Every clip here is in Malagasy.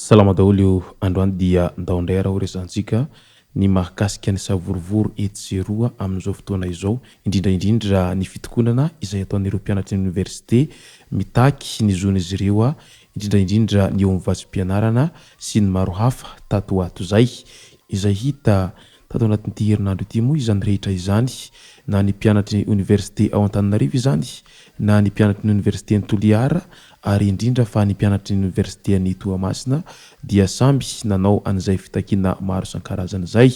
Salama daholo androany dia ndaondray raha horesantsika ny mahakasika ny savorovory etseroa amin'izao fotoana izao, indrindraindrindra ny fitokonana izay ataon'ireo mpianatra ny université mitaky ny zon'izy ireo, indrindraindrindra ny eo amin'ny vatsim-pianarana sy ny maro hafa tato ato izay hita tato anatin'ity herinandro ity moa izany rehetra izany, na ny mpianatry ny université ao Antananarivo izany, na ny mpianatry ny université ny Toliara, ary indrindra fa ny mpianatry ny université ny Toamasina dia samby nanao an'izay fitakiana maro isan-karazany izay.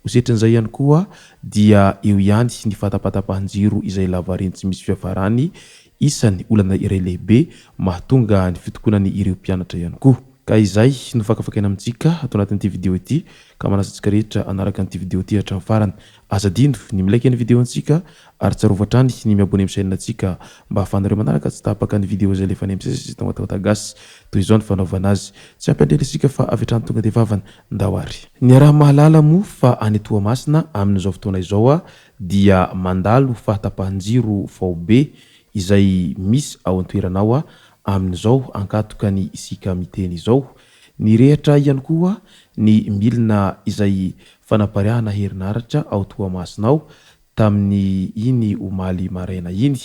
Hosetran'izay ihany koa dia eo ihany ny fatapatapahan-jiro izay lavareny tsy misy fiafarany isan'ny olana iray lehibe mahatonga ny fitokonany ireo mpianatra ihany koa. Ka izay no fakafakaina amintsika ato anatin'ity video ity, ka manasantsika rehetra anaraka an'ity video ity hatramin'ny farany. Azadino ny milaiky ny video antsika ary tsarovatra ny miabone amin'ny chaîne antsika mba ahafahanareo manaraka tsy tapaka ny video izay lefa nemsesy tagasy toy izao ny fanaovana azy. Tsy ampiandrelisika fa avy hatrany tonga dia vavany ndawary. Ny raha mahalala moa fa any Toamasina amin'izao fotoana izao dia mandalo fahatapahan-jiro vao be izay misy ao an-toeranao amin'izao ankatoka ny isika miteny izao. Ny rehatra ihany koa ny milina izay fanapariahana herinaratra ao Toamasina ao tamin'ny iny omaly maraina iny,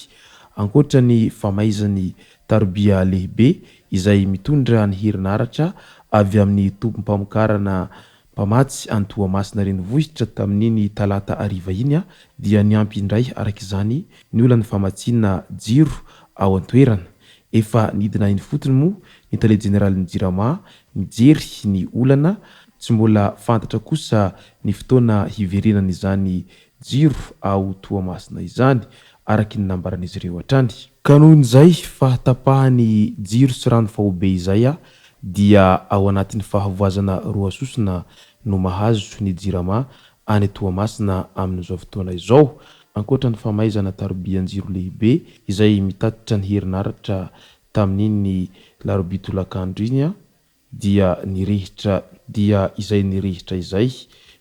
ankoatra ny famaizany tarbia lehibe izay mitondra ny herinaratra avy amin'ny tompom-pamokarana mpamatsy any Toamasina renivohitra tamin'iny talata ariva iny dia niampy indray araka izany ny olana famatsiana jiro ao an-toerana. Efa nidina iny fotony moa ny tale jeneralin'ny Jirama mijery ny olana, tsy mbola fantatra kosa ny fotoana hiverenana izany jiro ao Toamasina izany araka ny nambaran'izy ireo hatrany. Ka noho izay fahatapahany jiro sy rano vao be izay dia ao anatin'ny fahavoazana roa sosona no mahazo ny Jirama any Toamasina amin'izao fotoana izao. Ankoatra ny famaizana tarbian-jiro lehibe izay mitatitra ny herinaratra tamin'iny larobia tolakandro iny dia nirehitra izay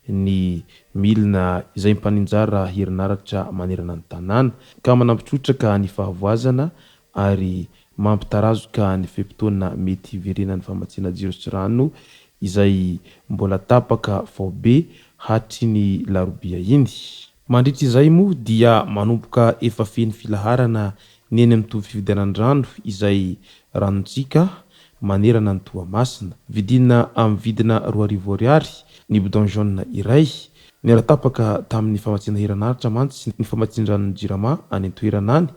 ny milina izay mimpaninjara herinaratra manerana ny tanàna ka manampitrotraka ny fahavoazana ary mampitarazoka ny feim-potoana mety hiverenan'ny famatsiana jiro sy rano izay mbola tapaka vao be hatry ny larobia iny. Mandritra izay moa dia manomboka efa feno filaharana ny eny amin'ny fividianan-drano izay ranontsika manerana ny Toamasina, vidina amin'ny vidina 2,000 ariary ny bidon jaune iray. Ny aratapaka tamin'ny famatsiana herinaratra mantsy ny famatsian-dranon'ny Jirama any an-toerana any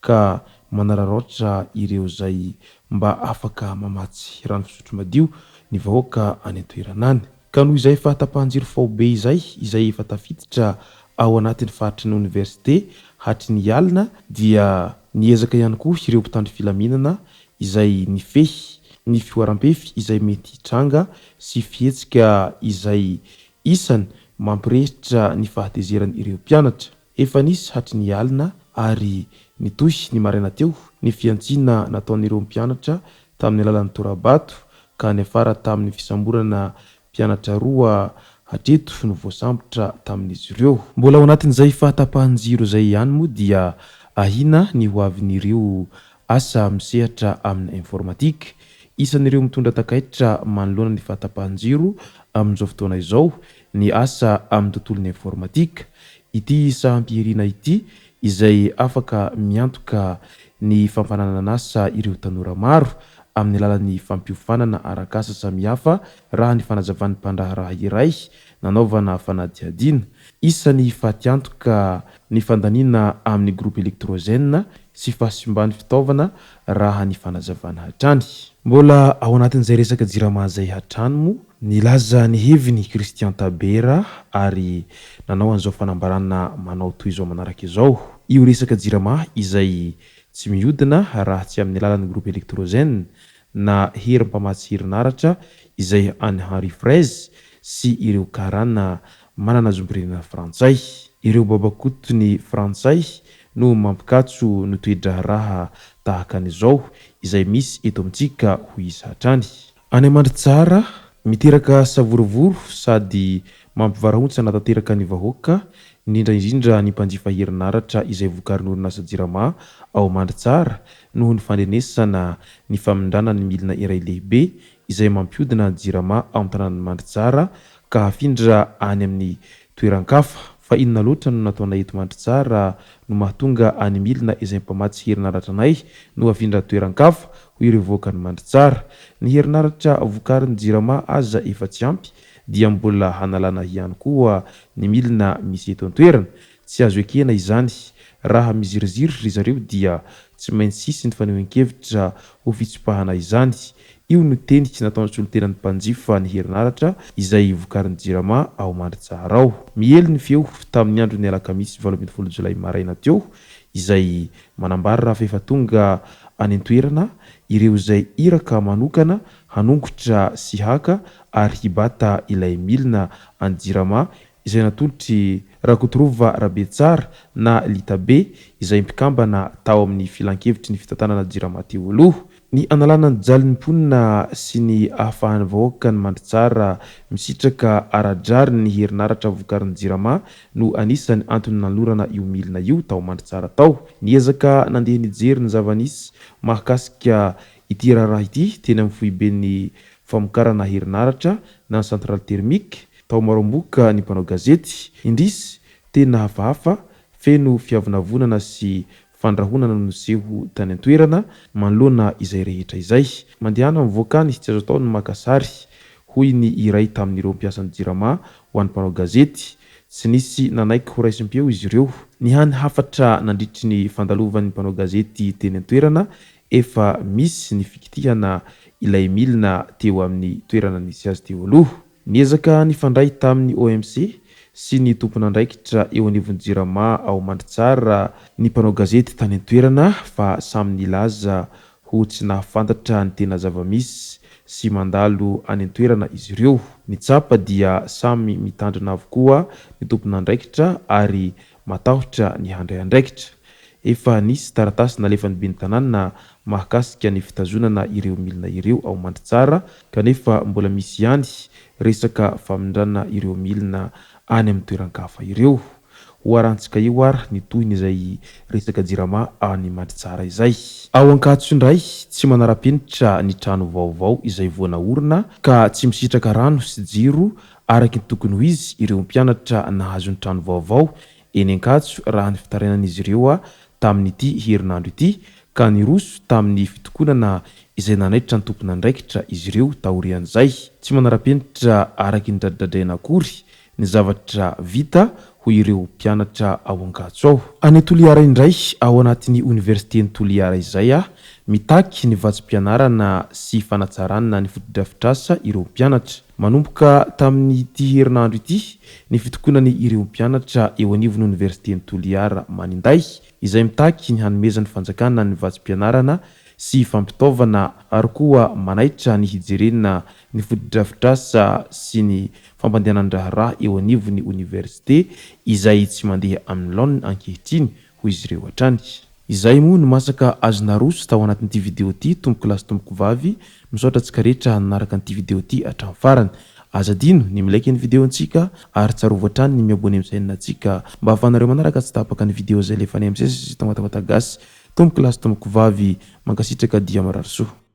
ka manararaotra ireo izay mba afaka mamatsy rano fisotro madio ny vahoaka any an-toerana any. Ka noho izay fahatapahan-jiro vao be izay efa tafiditra ao anatin'ny faritry ny université hatry ny alina dia niezaka ihany koa ireo mpitandro filaminana izay nifehy ny fioaram-pefy izay mety hitranga sy fihetsika izay isany mampirehitra ny fahatezerany ireo mpianatra. Efa nisy hatry ny alina ary nitohy ny maraina teo ny fiantsiana nataon'ireo mpianatra tamin'ny alalan'ny torabato ka ny afara tamin'ny fisamborana mpianatra roa hatreto no voasambotra tamin'izy ireo. Mbola ao anatin'izay fahatapahan-jiro izay ihany moa dia ahina ny hoavin'ireo asa misehatra amin'ny informatika. Isan'ireo mitondra takaitra manoloana ny fahatapahan-jiro amin'izao fotoana izao ny asa amin'ny tontolon'ny informatika. Ity saham-piherina ity izay afaka miantoka ny fampananana asa ireo tanora maro amin'ny alalan'ny fampiofanana arak'asa samihafa raha ny fanazavan'ny mpandraharaha iray nanaovana fanadihadiana. Isan'ny fatiantoka ny fandaniana amin'ny groupe électrogène sy fahasimbany fitaovana raha ny fanazavana hatrany. Mbola ao anatin'izay resaka Jirama izay hatrany moa nilaza ny heviny Christian Tabera ary nanao an'izao fanambarana manao toy izao manaraka izao. Io resaka Jirama izay tsy mihodina raha tsy amin'ny alalan'ny groupe électrogène na hery mpamatsy herinaratra izay any Henri Fraise sy ireo karana manana zompirenena frantsay. Ireo babakotony frantsay no mampikatso no toedra raha tahaka an'izao izay misy eto amintsika ho isatrany. Any Mandritsara miteraka savorovoro sady mampivarahontsana tanteraka ny vahoaka indrindra ny mpanjifa herinaratra izay vokarin'ny orinasa Jirama ao Mandritsara noho ny fandrenesana ny famindrana ny milina iray lehibe izay mampiodina ny Jirama ao amin'ny tanàn'ny Mandritsara ka hafindra any amin'ny toeran-kafa. Fa inona loatra no nataona eto Mandritsara no mahatonga any milina izay mpamatsy herinaratra anay no hafindra toeran-kafa ho ireo voakany Mandritsara. Ny herinaratra vokarin'ny Jirama aza efa tsy ampy dia mbola hanalana ihany koa ny milina misy eto an-toerana. Tsy azo ekena izany. Raha miziriziry ry zareo dia tsy maintsy sisy ny fanehoan-kevitra ho fitsipahana izany. Io no teny nataon'ny solotenan'ny mpanjifa ny herinaratra izay vokarin'ny Jirama ao Mandritsara ao. Miely ny feo tamin'ny andro ny alakamisy 12 Jolay maraina teo izay manambara raha efa tonga any an-toerana ireo izay iraka manokana hanongotra sy haka ary hibata ilay milina any Jirama izay natolotry Rakotrova Rabetsara na Litabe izay mpikambana tao amin'ny filan-kevitry ny fitantanana Jirama teo aloha. Ny analana ny jalin'ny mponina sy ny ahafahan'ny vahoaka ny Mandritsara misitraka aradrary ny herinaratra vokarin'ny Jirama no anisany antony nanorana io milina io tao Mandritsara tao. Niezaka nandeha nijery ny zava-nisy mahakasika ity raharaha ity teny amin'ny foiben'ny famokarana herinaratra na central thermique tao Maromboka ny mpanao gazety. Indrisy tena hafahafa feno fiavonavonana sy fandrahonana noseho tany an-toerana manoloana izay rehetra izay. Mandehana mivoakany tsy azo atao ny makasary hoy ny iray tamin'ireo mpiasan'ny Jirama ho an'ny mpanao gazety. Tsy nisy nanaiky ho raisim-peo izy ireo. Ny hany hafatra nandritry ny fandalovan'ny mpanao gazety teny an-toerana efa misy ny fikitihana ilay milina teo amin'ny toerana nisy azy teo aloha. Niezaka nifandray tamin'ny OMC sy ny tompon'andraikitra eo anivon'ny Jirama ao Mandritsara ny mpanao gazety tany an-toerana fa samy nilaza ho tsy nahafantatra ny tena zava-misy sy mandalo any an-toerana izy ireo. Ny tsapa dia samy mitandrina avokoa ny tompon'andraikitra ary matahotra ny handray andraikitra. Efa nisy taratasy nalefan'ny ben'ny tanàna mahakasika ny fitazonana ireo milina ireo ao Mandritsara kanefa mbola misy ihany resaka famindrana ireo milina any amin'ny toeran-kafa ireo. Hoarantsika io ary ny tohiny izay resaka Jirama any Mandritsara izay. Ao Ankatso indray tsy manara-penitra ny trano vaovao izay voanaorina ka tsy misitraka rano sy jiro araky ny tokony ho izy ireo mpianatra nahazo ny trano vaovao eny Ankatso raha ny fitarainan'izy ireo tamin'ity herinandro ity ka niroso tamin'ny fitokonana izay nanaitra ny tompon'andraikitra izy ireo taorian'izay. Tsy manara-penitra araky ny dradidradraina akory ny zavatra vita ho ireo mpianatra ao Ankatso ao. Any Toliara indray ao anatin'ny Universiten'ny Toliara izay mitaky ny vatsim-pianarana sy fanatsarana ny fotodrafitrasa ireo mpianatra. Manomboka tamin'ny ity herinandro ity ny fitokonany ireo mpianatra eo anivon'ny Universiten'ny Toliara Maninday izay mitaky ny hanomezan'ny fanjakana ny vatsim-pianarana sy fampitaovana ary koa manaitra ny hijerena ny fotodrafitrasa sy ny fampandehanan-draharaha eo anivon'ny université izay tsy mandeha amin'ny laoniny ankehitriny ho izy ireo hatrany. Izay moa no masaka azo naroso tao anatin'ity video ity. Tomboko lasy tomboko vavy misaotra antsika rehetra nanaraka an'ity video ity hatramin'ny farany. Aza dino ny milaiky ny video antsika ary tsarovatra hatrany ny miabony amin'ny chaîne antsika mba ahafahanareo manaraka tsy tapaka ny video izay lefa any amin'ny sesy sy tamatagasy. Tomboko lasy tomboko vavy mankasitraka dia marary soa.